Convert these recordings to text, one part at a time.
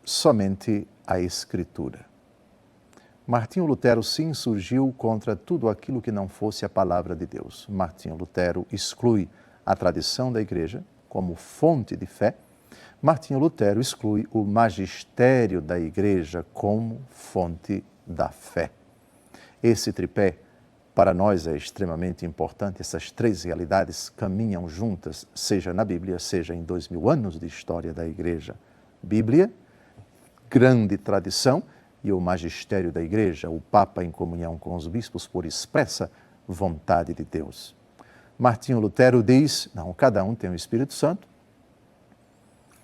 somente a Escritura. Martinho Lutero se insurgiu contra tudo aquilo que não fosse a palavra de Deus. Martinho Lutero exclui a tradição da Igreja como fonte de fé. Martinho Lutero exclui o magistério da Igreja como fonte da fé. Esse tripé, para nós, é extremamente importante. Essas três realidades caminham juntas, seja na Bíblia, seja em 2000 anos de história da Igreja. Bíblia, grande tradição, e o magistério da Igreja, o Papa em comunhão com os bispos por expressa vontade de Deus. Martinho Lutero diz, não, cada um tem o Espírito Santo,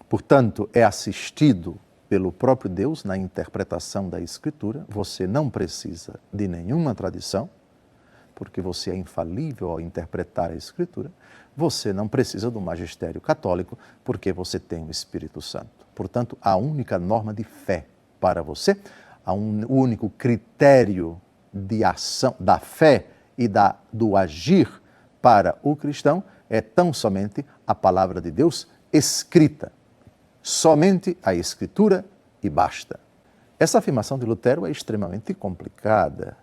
portanto, é assistido pelo próprio Deus na interpretação da Escritura. Você não precisa de nenhuma tradição, porque você é infalível ao interpretar a Escritura. Você não precisa do magistério católico, porque você tem o Espírito Santo. Portanto, a única norma de fé para você, o único critério de ação da fé e do agir para o cristão é tão somente a palavra de Deus escrita. Somente a Escritura e basta. Essa afirmação de Lutero é extremamente complicada,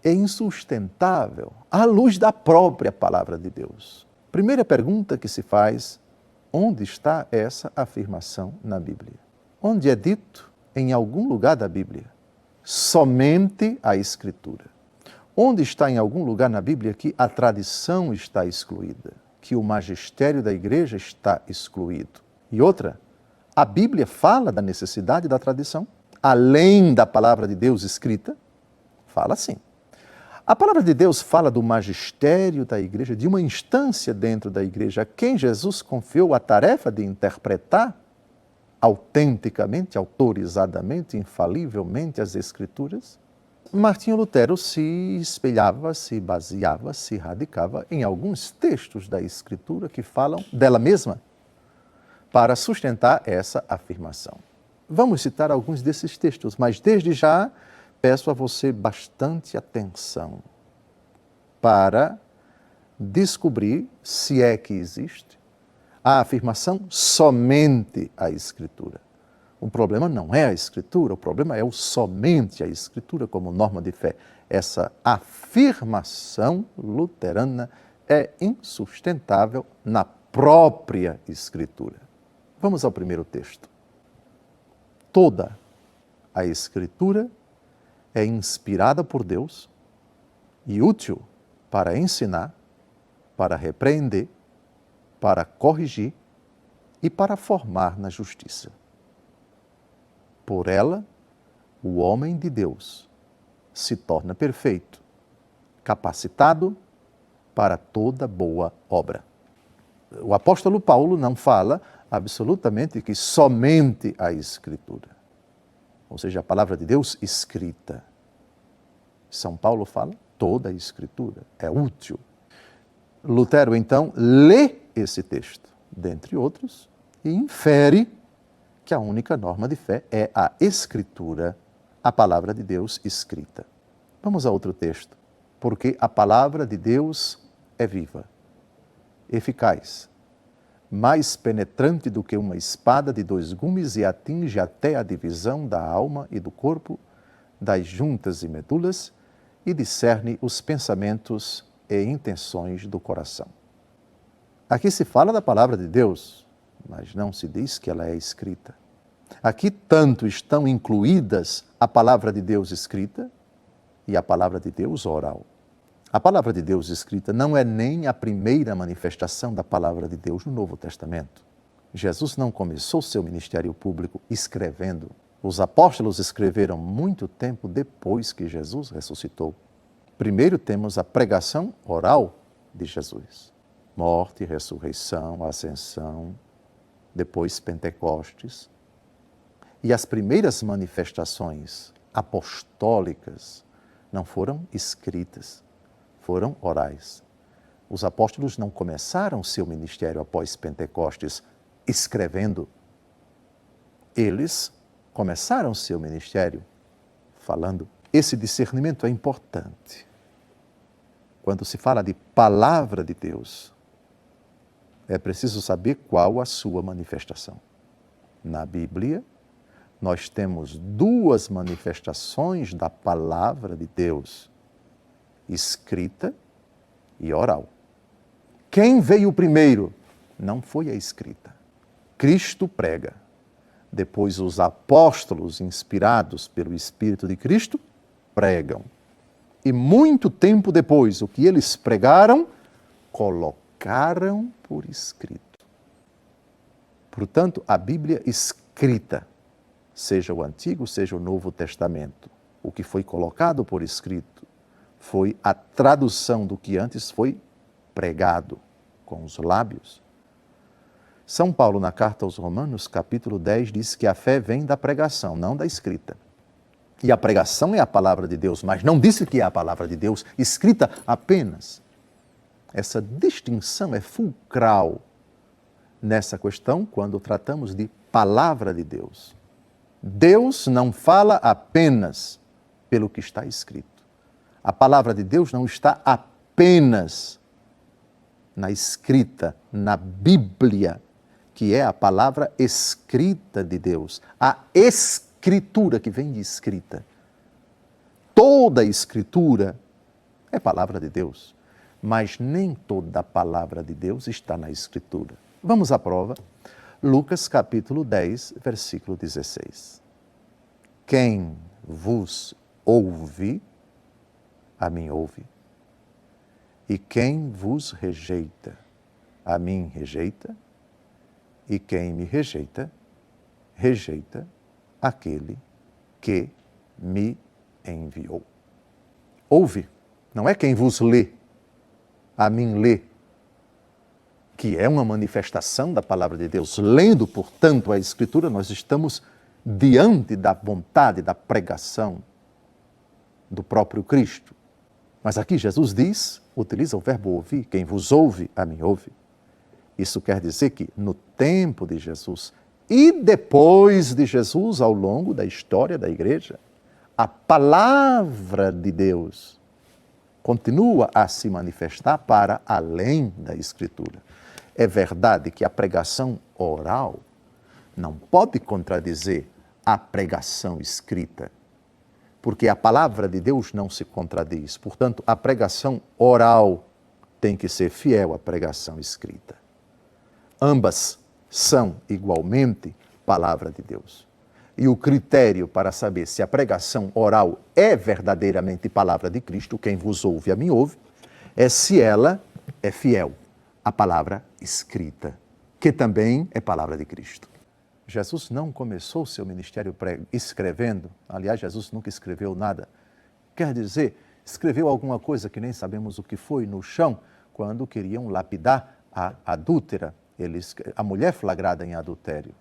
é insustentável à luz da própria palavra de Deus. Primeira pergunta que se faz: onde está essa afirmação na Bíblia? Onde é dito, em algum lugar da Bíblia, somente a Escritura? Onde está em algum lugar na Bíblia que a tradição está excluída, que o magistério da Igreja está excluído? E outra, a Bíblia fala da necessidade da tradição, além da palavra de Deus escrita? Fala sim. A palavra de Deus fala do magistério da Igreja, de uma instância dentro da Igreja, a quem Jesus confiou a tarefa de interpretar autenticamente, autorizadamente, infalivelmente as Escrituras. Martinho Lutero se espelhava, se baseava, se radicava em alguns textos da Escritura que falam dela mesma para sustentar essa afirmação. Vamos citar alguns desses textos, mas desde já peço a você bastante atenção para descobrir se é que existe a afirmação somente a Escritura. O problema não é a Escritura, o problema é o somente a Escritura como norma de fé. Essa afirmação luterana é insustentável na própria Escritura. Vamos ao primeiro texto. Toda a Escritura é inspirada por Deus e útil para ensinar, para repreender, para corrigir e para formar na justiça. Por ela, o homem de Deus se torna perfeito, capacitado para toda boa obra. O apóstolo Paulo não fala absolutamente que somente a Escritura, ou seja, a palavra de Deus escrita. São Paulo fala toda a Escritura, é útil. Lutero, então, lê esse texto, dentre outros, e infere que a única norma de fé é a Escritura, a palavra de Deus escrita. Vamos a outro texto. Porque a palavra de Deus é viva, eficaz, mais penetrante do que uma espada de 2 gumes e atinge até a divisão da alma e do corpo, das juntas e medulas, e discerne os pensamentos e intenções do coração. Aqui se fala da palavra de Deus, mas não se diz que ela é escrita. Aqui tanto estão incluídas a palavra de Deus escrita e a palavra de Deus oral. A palavra de Deus escrita não é nem a primeira manifestação da palavra de Deus no Novo Testamento. Jesus não começou seu ministério público escrevendo. Os apóstolos escreveram muito tempo depois que Jesus ressuscitou. Primeiro temos a pregação oral de Jesus. Morte, ressurreição, ascensão, depois Pentecostes. E as primeiras manifestações apostólicas não foram escritas, foram orais. Os apóstolos não começaram seu ministério após Pentecostes escrevendo. Eles começaram seu ministério falando. Esse discernimento é importante. Quando se fala de palavra de Deus, é preciso saber qual a sua manifestação. Na Bíblia, nós temos duas manifestações da palavra de Deus, escrita e oral. Quem veio primeiro? Não foi a escrita. Cristo prega. Depois os apóstolos, inspirados pelo Espírito de Cristo, pregam. E muito tempo depois, o que eles pregaram, colocaram por escrito. Portanto, a Bíblia escrita, seja o Antigo, seja o Novo Testamento, o que foi colocado por escrito foi a tradução do que antes foi pregado com os lábios. São Paulo, na carta aos Romanos, capítulo 10, diz que a fé vem da pregação, não da escrita. E a pregação é a palavra de Deus, mas não disse que é a palavra de Deus escrita apenas. Essa distinção é fulcral nessa questão quando tratamos de palavra de Deus. Deus não fala apenas pelo que está escrito. A palavra de Deus não está apenas na escrita, na Bíblia, que é a palavra escrita de Deus. A escritura que vem de escrita. Toda a escritura é palavra de Deus, mas nem toda a palavra de Deus está na escritura. Vamos à prova. Lucas capítulo 10, versículo 16. Quem vos ouve, a mim ouve. E quem vos rejeita, a mim rejeita. E quem me rejeita, rejeita aquele que me enviou. Ouve, não é quem vos lê, a mim lê, que é uma manifestação da palavra de Deus. Lendo, portanto, a Escritura, nós estamos diante da vontade, da pregação do próprio Cristo. Mas aqui Jesus diz, utiliza o verbo ouvir, quem vos ouve, a mim ouve. Isso quer dizer que no tempo de Jesus e depois de Jesus, ao longo da história da igreja, a palavra de Deus continua a se manifestar para além da Escritura. É verdade que a pregação oral não pode contradizer a pregação escrita, porque a palavra de Deus não se contradiz. Portanto, a pregação oral tem que ser fiel à pregação escrita. Ambas são igualmente palavra de Deus. E o critério para saber se a pregação oral é verdadeiramente palavra de Cristo, quem vos ouve, a mim ouve, é se ela é fiel à palavra escrita, que também é palavra de Cristo. Jesus não começou seu ministério escrevendo, aliás, Jesus nunca escreveu nada. Quer dizer, escreveu alguma coisa que nem sabemos o que foi no chão, quando queriam lapidar a adúltera, a mulher flagrada em adultério.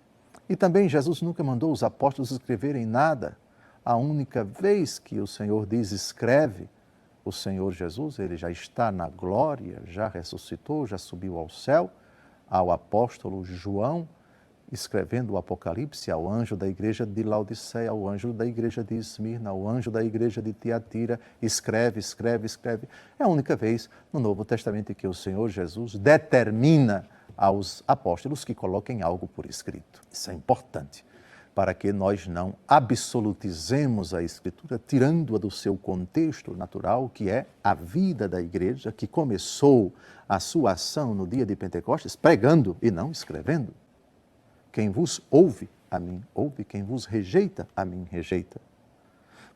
E também Jesus nunca mandou os apóstolos escreverem nada. A única vez que o Senhor diz escreve, o Senhor Jesus, ele já está na glória, já ressuscitou, já subiu ao céu, ao apóstolo João, escrevendo o Apocalipse ao anjo da igreja de Laodiceia, ao anjo da igreja de Esmirna, ao anjo da igreja de Tiatira, escreve, escreve, escreve. É a única vez no Novo Testamento que o Senhor Jesus determina aos apóstolos que coloquem algo por escrito. Isso é importante, para que nós não absolutizemos a Escritura, tirando-a do seu contexto natural, que é a vida da igreja, que começou a sua ação no dia de Pentecostes, pregando e não escrevendo. Quem vos ouve, a mim ouve, quem vos rejeita, a mim rejeita.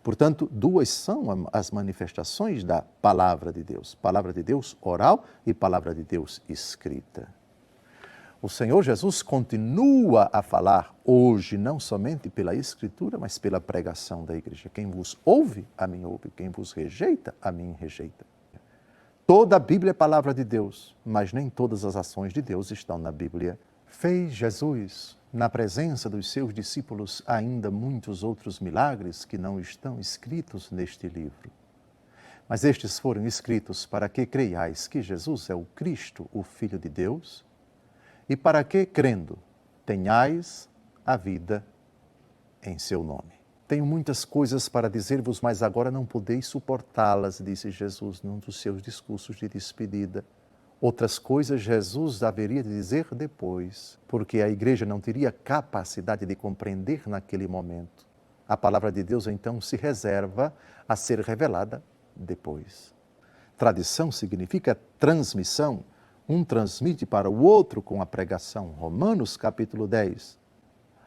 Portanto, duas são as manifestações da palavra de Deus oral e palavra de Deus escrita. O Senhor Jesus continua a falar hoje, não somente pela Escritura, mas pela pregação da igreja. Quem vos ouve, a mim ouve. Quem vos rejeita, a mim rejeita. Toda a Bíblia é palavra de Deus, mas nem todas as ações de Deus estão na Bíblia. Fez Jesus, na presença dos seus discípulos, ainda muitos outros milagres que não estão escritos neste livro. Mas estes foram escritos para que creiais que Jesus é o Cristo, o Filho de Deus, e para que, crendo, tenhais a vida em seu nome. Tenho muitas coisas para dizer-vos, mas agora não podeis suportá-las, disse Jesus num dos seus discursos de despedida. Outras coisas Jesus haveria de dizer depois, porque a igreja não teria capacidade de compreender naquele momento. A palavra de Deus, então, se reserva a ser revelada depois. Tradição significa transmissão. Um transmite para o outro com a pregação. Romanos capítulo 10.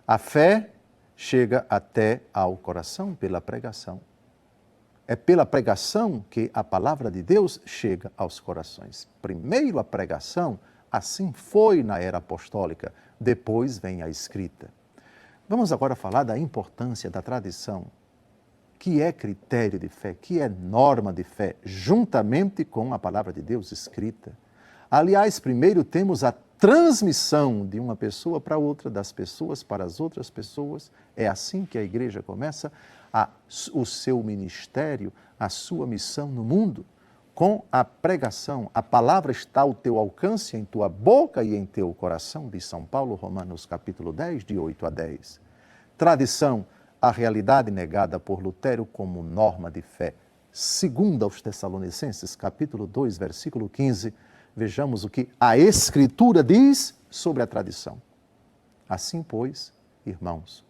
A fé chega até ao coração pela pregação. É pela pregação que a palavra de Deus chega aos corações. Primeiro a pregação, assim foi na era apostólica, depois vem a escrita. Vamos agora falar da importância da tradição, que é critério de fé, que é norma de fé, juntamente com a palavra de Deus escrita. Aliás, primeiro temos a transmissão de uma pessoa para outra, das pessoas para as outras pessoas. É assim que a igreja começa o seu ministério, a sua missão no mundo, com a pregação. A palavra está ao teu alcance, em tua boca e em teu coração, diz São Paulo, Romanos capítulo 10, de 8 a 10. Tradição, a realidade negada por Lutero como norma de fé. Segundo aos Tessalonicenses, capítulo 2, versículo 15, vejamos o que a Escritura diz sobre a tradição. Assim, pois, irmãos,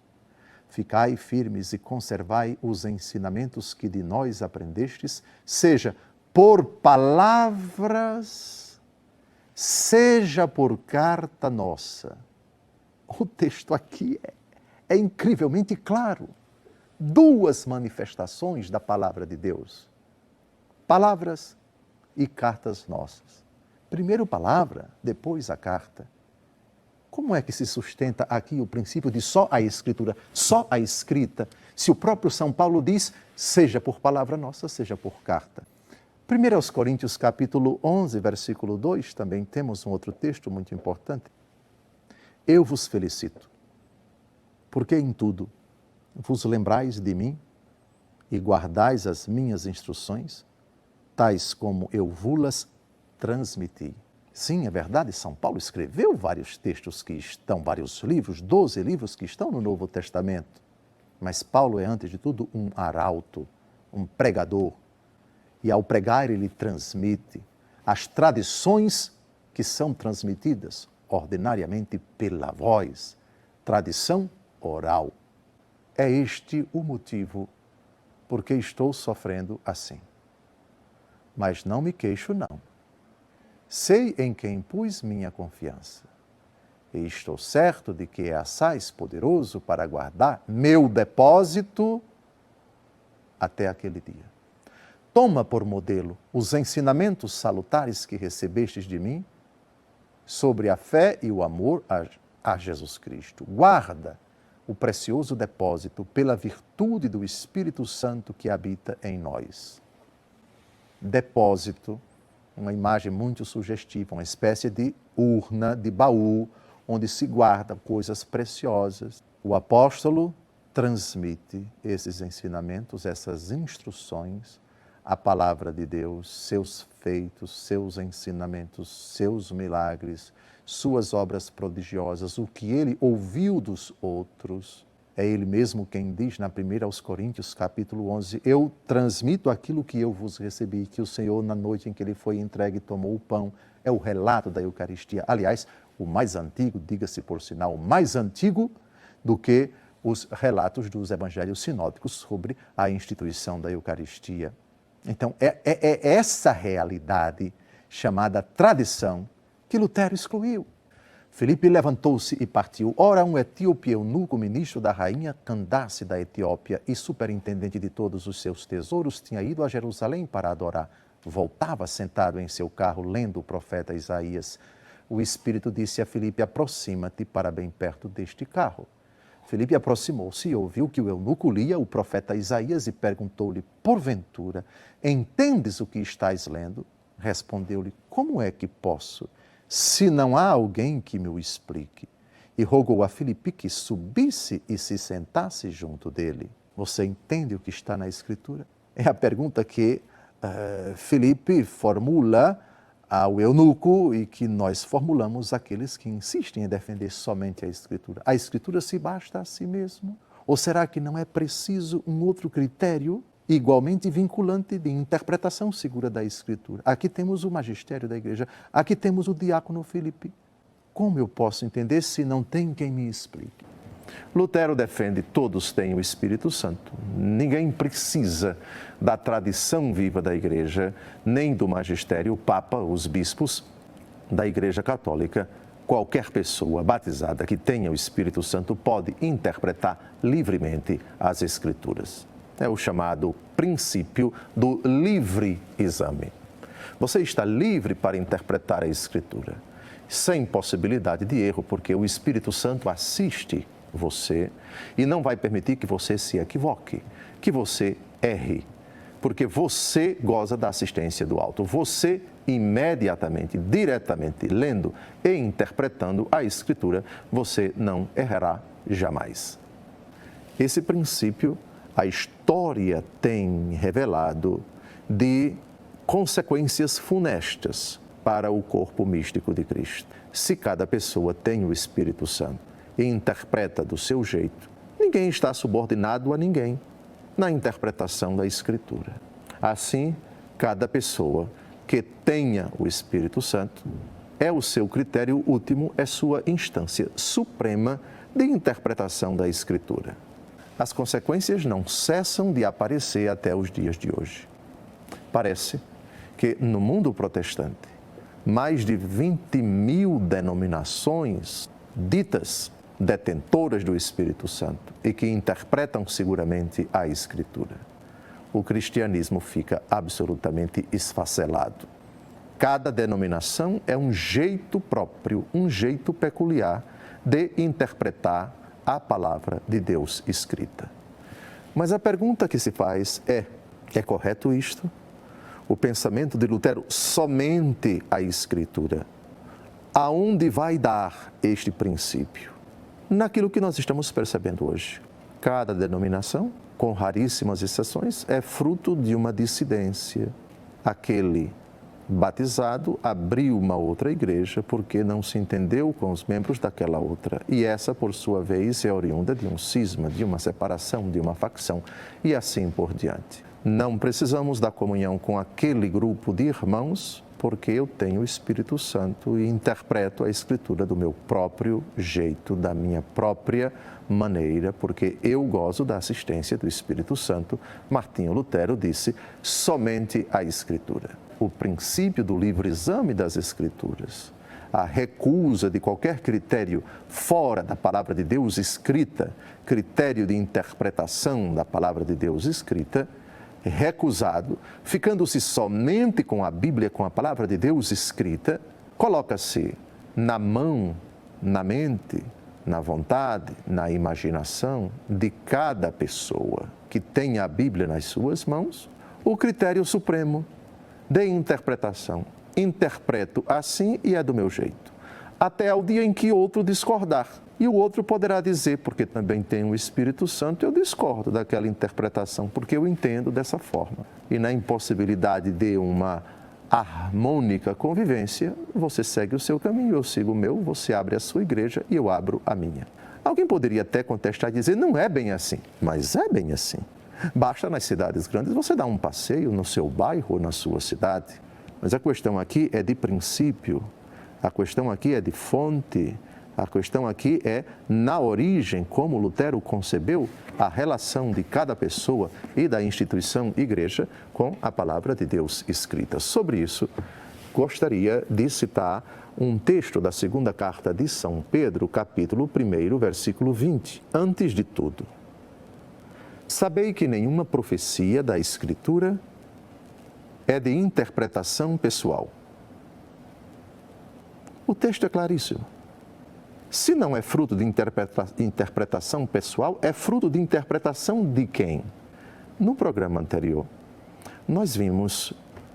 ficai firmes e conservai os ensinamentos que de nós aprendestes, seja por palavras, seja por carta nossa. O texto aqui é incrivelmente claro. Duas manifestações da palavra de Deus. Palavras e cartas nossas. Primeiro palavra, depois a carta. Como é que se sustenta aqui o princípio de só a Escritura, só a escrita, se o próprio São Paulo diz, seja por palavra nossa, seja por carta? 1 Coríntios capítulo 11, versículo 2, também temos um outro texto muito importante. Eu vos felicito, porque em tudo vos lembrais de mim e guardais as minhas instruções, tais como eu vos-las transmiti. Sim, é verdade, São Paulo escreveu vários textos que estão, vários livros, 12 livros que estão no Novo Testamento. Mas Paulo é, antes de tudo, um arauto, um pregador. E ao pregar, ele transmite as tradições que são transmitidas ordinariamente pela voz, tradição oral. É este o motivo por que estou sofrendo assim. Mas não me queixo, não. Sei em quem pus minha confiança, e estou certo de que é assaz poderoso para guardar meu depósito até aquele dia. Toma por modelo os ensinamentos salutares que recebestes de mim sobre a fé e o amor a Jesus Cristo. Guarda o precioso depósito pela virtude do Espírito Santo que habita em nós. Depósito, uma imagem muito sugestiva, uma espécie de urna, de baú, onde se guardam coisas preciosas. O apóstolo transmite esses ensinamentos, essas instruções, a palavra de Deus, seus feitos, seus ensinamentos, seus milagres, suas obras prodigiosas, o que ele ouviu dos outros. É ele mesmo quem diz na 1 Coríntios, capítulo 11, eu transmito aquilo que eu vos recebi, que o Senhor, na noite em que ele foi entregue, tomou o pão. É o relato da Eucaristia. Aliás, o mais antigo, diga-se por sinal, mais antigo do que os relatos dos evangelhos sinóticos sobre a instituição da Eucaristia. Então, é essa realidade chamada tradição que Lutero excluiu. Filipe levantou-se e partiu. Ora, um etíope eunuco, ministro da rainha Candace da Etiópia e superintendente de todos os seus tesouros, tinha ido a Jerusalém para adorar. Voltava sentado em seu carro, lendo o profeta Isaías. O Espírito disse a Filipe, aproxima-te para bem perto deste carro. Filipe aproximou-se e ouviu que o eunuco lia o profeta Isaías e perguntou-lhe, porventura, entendes o que estás lendo? Respondeu-lhe, como é que posso, se não há alguém que me o explique? E rogou a Filipe que subisse e se sentasse junto dele. Você entende o que está na Escritura? É a pergunta que Filipe formula ao eunuco e que nós formulamos àqueles que insistem em defender somente a Escritura. A Escritura se basta a si mesmo? Ou será que não é preciso um outro critério? igualmente vinculante de interpretação segura da Escritura. Aqui temos o magistério da igreja, aqui temos o diácono Filipe. Como eu posso entender se não tem quem me explique? Lutero defende todos têm o Espírito Santo. Ninguém precisa da tradição viva da igreja, nem do magistério, o Papa, os bispos da Igreja Católica. Qualquer pessoa batizada que tenha o Espírito Santo pode interpretar livremente as Escrituras. É o chamado princípio do livre exame. Você está livre para interpretar a Escritura, sem possibilidade de erro, porque o Espírito Santo assiste você e não vai permitir que você se equivoque, que você erre, porque você goza da assistência do alto. Você imediatamente, diretamente, lendo e interpretando a Escritura, você não errará jamais. Esse princípio, a história tem revelado de consequências funestas para o corpo místico de Cristo. Se cada pessoa tem o Espírito Santo e interpreta do seu jeito, ninguém está subordinado a ninguém na interpretação da Escritura. Assim, cada pessoa que tenha o Espírito Santo é o seu critério último, é sua instância suprema de interpretação da Escritura. As consequências não cessam de aparecer até os dias de hoje. Parece que no mundo protestante, mais de 20.000 denominações ditas detentoras do Espírito Santo e que interpretam seguramente a Escritura. O cristianismo fica absolutamente esfacelado. Cada denominação é um jeito próprio, um jeito peculiar de interpretar a palavra de Deus escrita. Mas a pergunta que se faz é correto isto? O pensamento de Lutero, somente a Escritura. Aonde vai dar este princípio? Naquilo que nós estamos percebendo hoje. Cada denominação, com raríssimas exceções, é fruto de uma dissidência. Aquele batizado abriu uma outra igreja porque não se entendeu com os membros daquela outra. E essa, por sua vez, é oriunda de um cisma, de uma separação, de uma facção e assim por diante. Não precisamos da comunhão com aquele grupo de irmãos porque eu tenho o Espírito Santo e interpreto a Escritura do meu próprio jeito, da minha própria maneira, porque eu gozo da assistência do Espírito Santo. Martinho Lutero disse, somente a Escritura. O princípio do livre exame das Escrituras, a recusa de qualquer critério fora da palavra de Deus escrita, critério de interpretação da palavra de Deus escrita, recusado, ficando-se somente com a Bíblia, com a palavra de Deus escrita, coloca-se na mão, na mente, na vontade, na imaginação de cada pessoa que tenha a Bíblia nas suas mãos, o critério supremo de interpretação. Interpreto assim e é do meu jeito. Até ao dia em que outro discordar. E o outro poderá dizer, porque também tem o Espírito Santo, eu discordo daquela interpretação, porque eu entendo dessa forma. E na impossibilidade de uma harmônica convivência, você segue o seu caminho, eu sigo o meu, você abre a sua igreja e eu abro a minha. Alguém poderia até contestar e dizer, não é bem assim, mas é bem assim. Basta nas cidades grandes você dar um passeio no seu bairro ou na sua cidade. Mas a questão aqui é de princípio, a questão aqui é de fonte, a questão aqui é na origem, como Lutero concebeu a relação de cada pessoa e da instituição igreja com a palavra de Deus escrita. Sobre isso, gostaria de citar um texto da segunda carta de São Pedro, capítulo 1, versículo 20. Antes de tudo, sabei que nenhuma profecia da Escritura é de interpretação pessoal. O texto é claríssimo. Se não é fruto de interpretação pessoal, é fruto de interpretação de quem? No programa anterior, nós vimos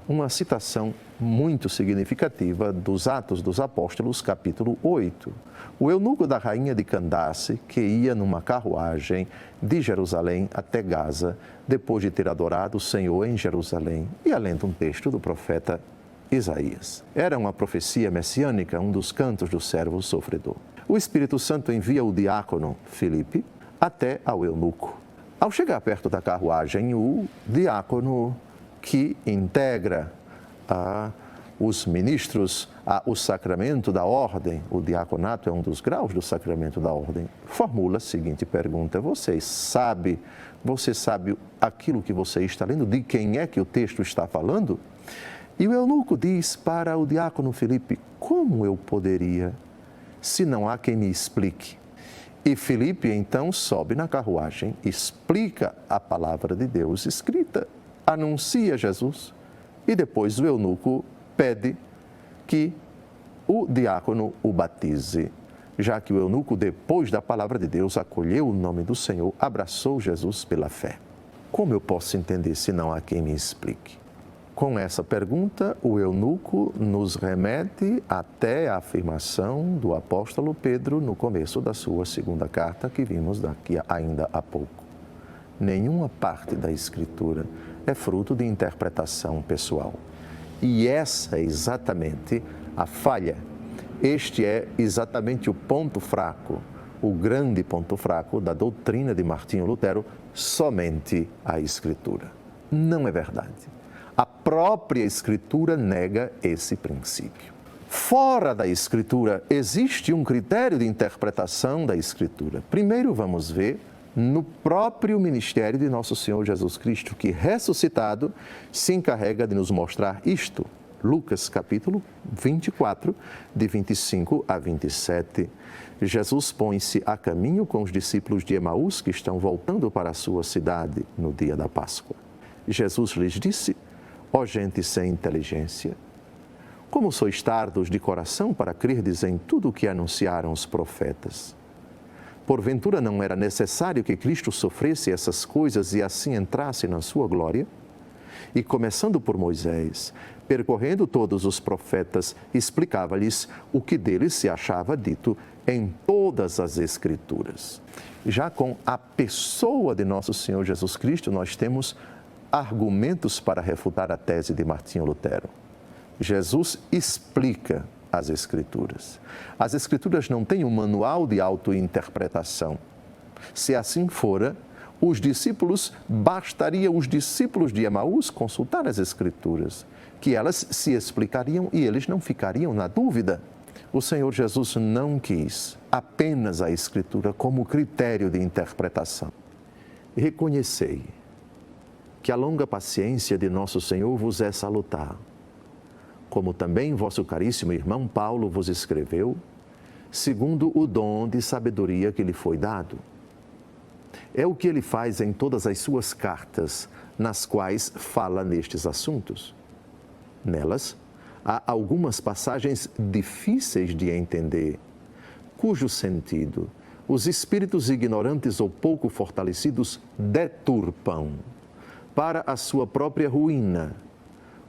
uma citação muito significativa dos Atos dos Apóstolos, capítulo 8. O eunuco da rainha de Candace, que ia numa carruagem de Jerusalém até Gaza, depois de ter adorado o Senhor em Jerusalém, e além de um texto do profeta Isaías. Era uma profecia messiânica, um dos cantos do servo sofredor. O Espírito Santo envia o diácono Filipe até ao eunuco Ao chegar perto da carruagem, o diácono que integra os ministros o sacramento da ordem, o diaconato é um dos graus do sacramento da ordem, formula a seguinte pergunta: você sabe aquilo que você está lendo? De quem é que o texto está falando? E o eunuco diz para o diácono Filipe: como eu poderia, se não há quem me explique? E Filipe então sobe na carruagem, explica a palavra de Deus escrita, anuncia Jesus e depois o eunuco pede que o diácono o batize, já que o eunuco, depois da palavra de Deus, acolheu o nome do Senhor, abraçou Jesus pela fé. Como eu posso entender se não há quem me explique? Com essa pergunta, o eunuco nos remete até a afirmação do apóstolo Pedro no começo da sua segunda carta, que vimos daqui ainda há pouco. Nenhuma parte da Escritura é fruto de interpretação pessoal. E essa é exatamente a falha. Este é exatamente o ponto fraco, o grande ponto fraco da doutrina de Martinho Lutero, somente a Escritura. Não é verdade. A própria Escritura nega esse princípio. Fora da Escritura, existe um critério de interpretação da Escritura. Primeiro vamos ver no próprio ministério de Nosso Senhor Jesus Cristo, que ressuscitado se encarrega de nos mostrar isto. Lucas capítulo 24, de 25 a 27. Jesus põe-se a caminho com os discípulos de Emaús que estão voltando para a sua cidade no dia da Páscoa. Jesus lhes disse: ó gente sem inteligência, como sois tardos de coração para crerdes em tudo o que anunciaram os profetas? Porventura não era necessário que Cristo sofresse essas coisas e assim entrasse na sua glória? E começando por Moisés, percorrendo todos os profetas, explicava-lhes o que deles se achava dito em todas as Escrituras. Já com a pessoa de nosso Senhor Jesus Cristo, nós temos argumentos para refutar a tese de Martinho Lutero. Jesus explica as Escrituras. As Escrituras não têm um manual de autointerpretação. Se assim fora, bastaria os discípulos de Emaús consultar as Escrituras, que elas se explicariam e eles não ficariam na dúvida. O Senhor Jesus não quis apenas a Escritura como critério de interpretação. Reconhecei que a longa paciência de nosso Senhor vos é salutar, como também vosso caríssimo irmão Paulo vos escreveu, segundo o dom de sabedoria que lhe foi dado. É o que ele faz em todas as suas cartas, nas quais fala nestes assuntos. Nelas, há algumas passagens difíceis de entender, cujo sentido os espíritos ignorantes ou pouco fortalecidos deturpam para a sua própria ruína,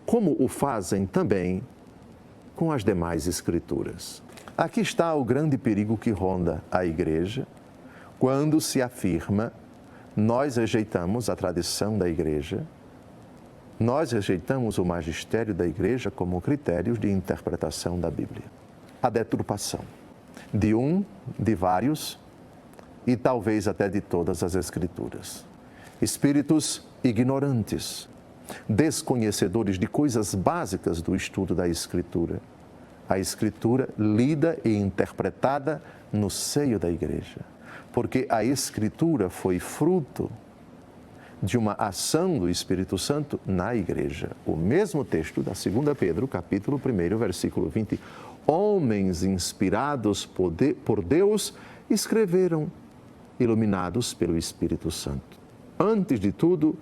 como o fazem também com as demais Escrituras. Aqui está o grande perigo que ronda a Igreja quando se afirma: nós rejeitamos a tradição da Igreja, nós rejeitamos o magistério da Igreja como critérios de interpretação da Bíblia. A deturpação de vários e talvez até de todas as Escrituras. Espíritos ignorantes, desconhecedores de coisas básicas do estudo da Escritura. A Escritura lida e interpretada no seio da Igreja, porque a Escritura foi fruto de uma ação do Espírito Santo na Igreja. O mesmo texto da 2 Pedro, capítulo 1, versículo 20. Homens inspirados por Deus escreveram, iluminados pelo Espírito Santo. Antes de tudo,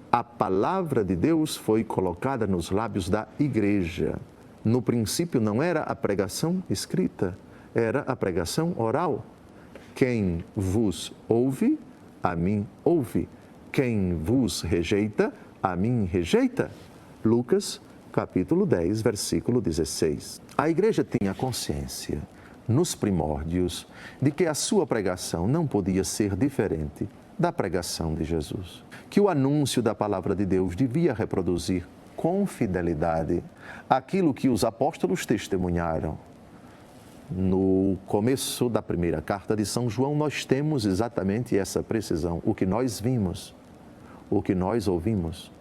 a palavra de Deus foi colocada nos lábios da Igreja. No princípio não era a pregação escrita, era a pregação oral. Quem vos ouve, a mim ouve. Quem vos rejeita, a mim rejeita. Lucas, capítulo 10, versículo 16. A Igreja tinha consciência, nos primórdios, de que a sua pregação não podia ser diferente da pregação de Jesus. Que o anúncio da palavra de Deus devia reproduzir com fidelidade aquilo que os apóstolos testemunharam. No começo da primeira carta de São João, nós temos exatamente essa precisão. O que nós vimos, o que nós ouvimos,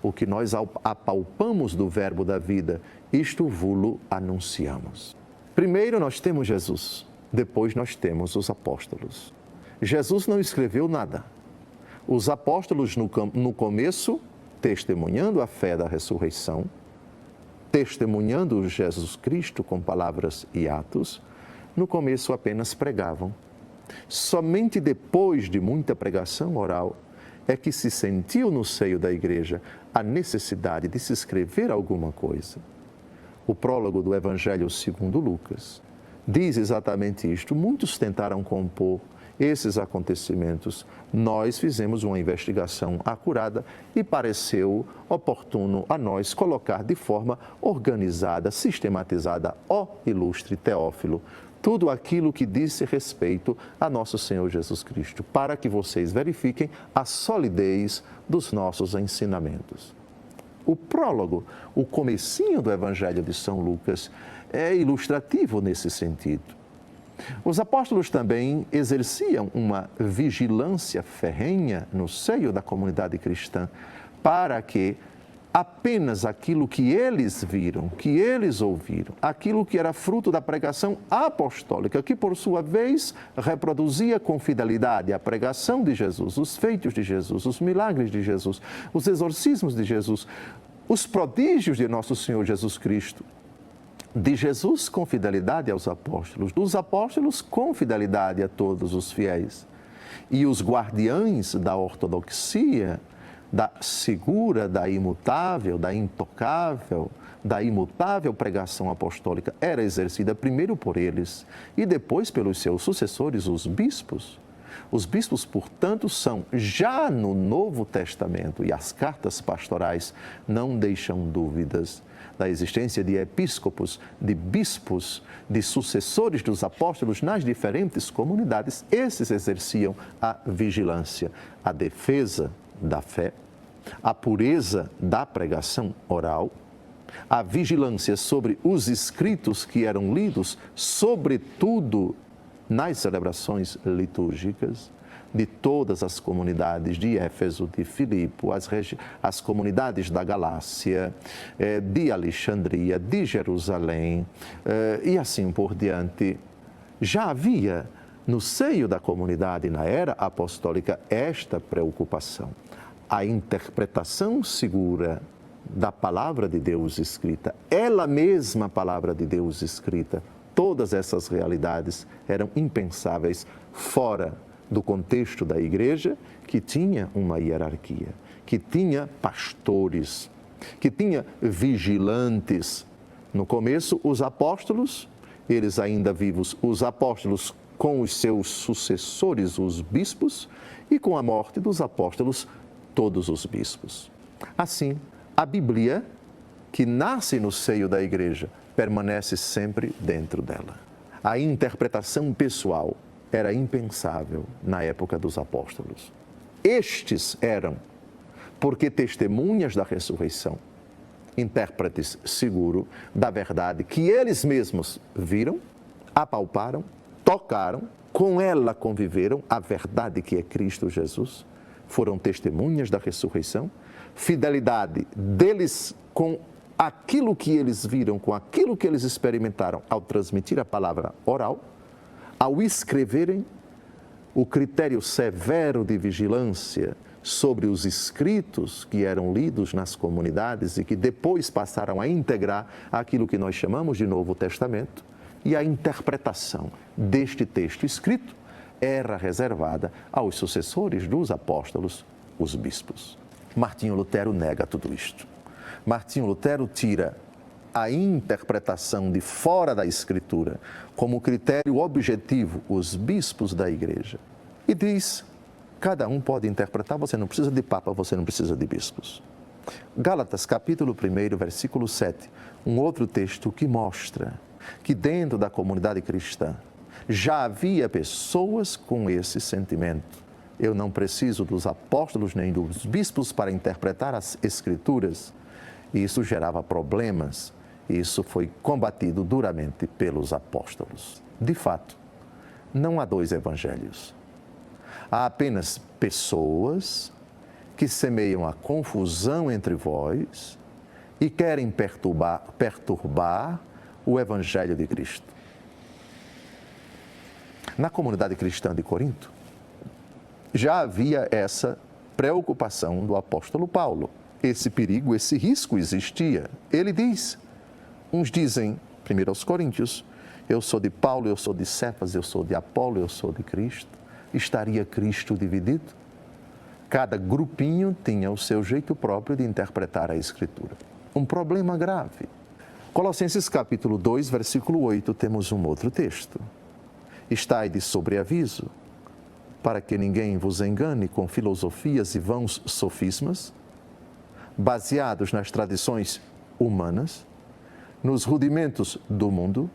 o que nós apalpamos do verbo da vida, isto vulo anunciamos. Primeiro nós temos Jesus, depois nós temos os apóstolos. Jesus não escreveu nada. Os apóstolos no começo, testemunhando a fé da ressurreição, testemunhando Jesus Cristo com palavras e atos, no começo apenas pregavam. Somente depois de muita pregação oral é que se sentiu no seio da igreja a necessidade de se escrever alguma coisa. O prólogo do Evangelho segundo Lucas diz exatamente isto. Muitos tentaram compor esses acontecimentos. Nós fizemos uma investigação acurada e pareceu oportuno a nós colocar de forma organizada, sistematizada, ó ilustre Teófilo, tudo aquilo que disse respeito a nosso Senhor Jesus Cristo, para que vocês verifiquem a solidez dos nossos ensinamentos. O prólogo, o comecinho do Evangelho de São Lucas, é ilustrativo nesse sentido. Os apóstolos também exerciam uma vigilância ferrenha no seio da comunidade cristã para que apenas aquilo que eles viram, que eles ouviram, aquilo que era fruto da pregação apostólica, que por sua vez reproduzia com fidelidade a pregação de Jesus, os feitos de Jesus, os milagres de Jesus, os exorcismos de Jesus, os prodígios de nosso Senhor Jesus Cristo, de Jesus com fidelidade aos apóstolos, dos apóstolos com fidelidade a todos os fiéis. E os guardiães da ortodoxia, da segura, da imutável, da intocável, da imutável pregação apostólica, era exercida primeiro por eles e depois pelos seus sucessores, os bispos. Os bispos, portanto, são, já no Novo Testamento, e as cartas pastorais não deixam dúvidas da existência de episcopos, de bispos, de sucessores dos apóstolos nas diferentes comunidades. Esses exerciam a vigilância, a defesa da fé, a pureza da pregação oral, a vigilância sobre os escritos que eram lidos, sobretudo nas celebrações litúrgicas de todas as comunidades de Éfeso, de Filipe, as comunidades da Galácia, de Alexandria, de Jerusalém e assim por diante. Já havia no seio da comunidade na era apostólica esta preocupação, a interpretação segura da palavra de Deus escrita, ela mesma palavra de Deus escrita. Todas essas realidades eram impensáveis fora do contexto da igreja, que tinha uma hierarquia, que tinha pastores, que tinha vigilantes. No começo, os apóstolos, eles ainda vivos, os apóstolos com os seus sucessores, os bispos, e com a morte dos apóstolos, todos os bispos. Assim, a Bíblia, que nasce no seio da igreja, permanece sempre dentro dela. A interpretação pessoal era impensável na época dos apóstolos. Estes eram, porque testemunhas da ressurreição, intérpretes seguro da verdade que eles mesmos viram, apalparam, tocaram, com ela conviveram, a verdade que é Cristo Jesus, foram testemunhas da ressurreição, fidelidade deles com aquilo que eles viram, com aquilo que eles experimentaram ao transmitir a palavra oral, ao escreverem, o critério severo de vigilância sobre os escritos que eram lidos nas comunidades e que depois passaram a integrar aquilo que nós chamamos de Novo Testamento, e a interpretação deste texto escrito era reservada aos sucessores dos apóstolos, os bispos. Martinho Lutero nega tudo isto. Martinho Lutero tira a interpretação de fora da Escritura como critério objetivo, os bispos da igreja. E diz, cada um pode interpretar, você não precisa de papa, você não precisa de bispos. Gálatas, capítulo 1, versículo 7, um outro texto que mostra que dentro da comunidade cristã já havia pessoas com esse sentimento. Eu não preciso dos apóstolos nem dos bispos para interpretar as Escrituras. E isso gerava problemas Isso foi combatido duramente pelos apóstolos. De fato, não há dois evangelhos. Há apenas pessoas que semeiam a confusão entre vós e querem perturbar o evangelho de Cristo. Na comunidade cristã de Corinto, já havia essa preocupação do apóstolo Paulo. Esse perigo, esse risco existia. Ele diz, uns dizem, primeiro aos Coríntios, eu sou de Paulo, eu sou de Cefas, eu sou de Apolo, eu sou de Cristo. Estaria Cristo dividido? Cada grupinho tinha o seu jeito próprio de interpretar a Escritura. Um problema grave. Colossenses capítulo 2, versículo 8, temos um outro texto. Estai de sobreaviso, para que ninguém vos engane com filosofias e vãos sofismas, baseados nas tradições humanas, nos rudimentos do mundo,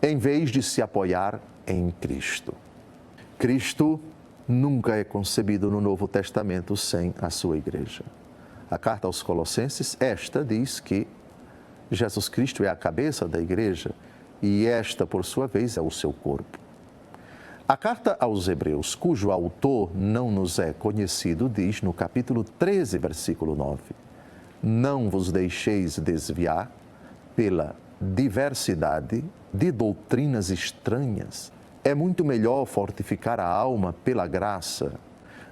em vez de se apoiar em Cristo. Cristo nunca é concebido no Novo Testamento sem a sua igreja. A carta aos Colossenses, esta diz que Jesus Cristo é a cabeça da igreja e esta, por sua vez, é o seu corpo. A carta aos Hebreus, cujo autor não nos é conhecido, diz no capítulo 13, versículo 9, não vos deixeis desviar pela diversidade de doutrinas estranhas. É muito melhor fortificar a alma pela graça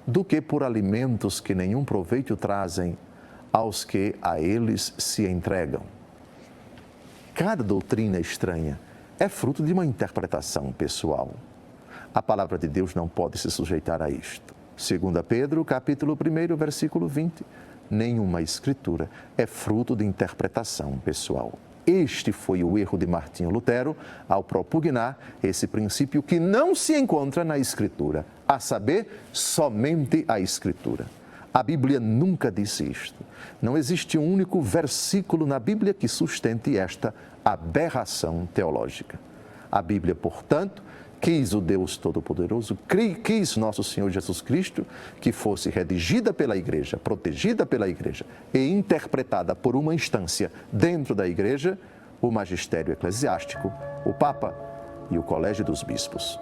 do que por alimentos que nenhum proveito trazem aos que a eles se entregam. Cada doutrina estranha é fruto de uma interpretação pessoal. A palavra de Deus não pode se sujeitar a isto. 2 Pedro, capítulo 1, versículo 20. Nenhuma escritura é fruto de interpretação pessoal. Este foi o erro de Martinho Lutero ao propugnar esse princípio que não se encontra na Escritura, a saber, somente a Escritura. A Bíblia nunca disse isto. Não existe um único versículo na Bíblia que sustente esta aberração teológica. A Bíblia, portanto, quis o Deus Todo-Poderoso, quis nosso Senhor Jesus Cristo, que fosse redigida pela Igreja, protegida pela Igreja e interpretada por uma instância dentro da Igreja, o magistério eclesiástico, o Papa e o Colégio dos Bispos.